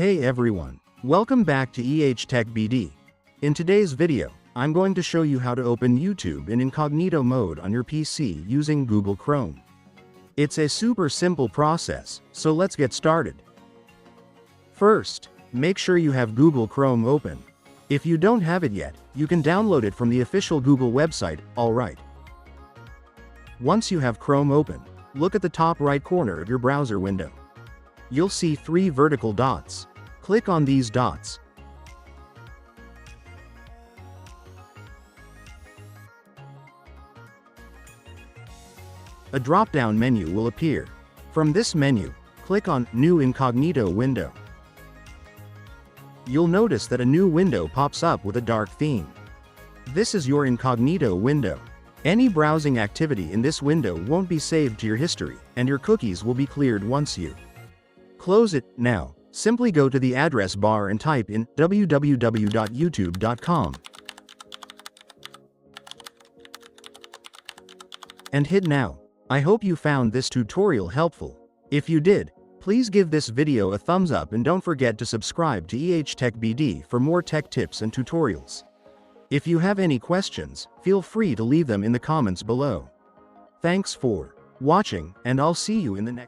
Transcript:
Hey everyone, welcome back to Tech BD. In today's video, I'm going to show you how to open YouTube in incognito mode on your PC using Google Chrome. It's a super simple process, so let's get started. First, make sure you have Google Chrome open. If you don't have it yet, you can download it from the official Google website, alright. Once you have Chrome open, look at the top right corner of your browser window. You'll see 3 vertical dots. Click on these dots. A drop-down menu will appear. From this menu, click on New Incognito Window. You'll notice that a new window pops up with a dark theme. This is your incognito window. Any browsing activity in this window won't be saved to your history, and your cookies will be cleared once you close it. Now, simply go to the address bar and type in www.youtube.com and hit Now. I hope you found this tutorial helpful. If you did, please give this video a thumbs up and don't forget to subscribe to Tech BD for more tech tips and tutorials. If you have any questions, feel free to leave them in the comments below. Thanks for watching, and I'll see you in the next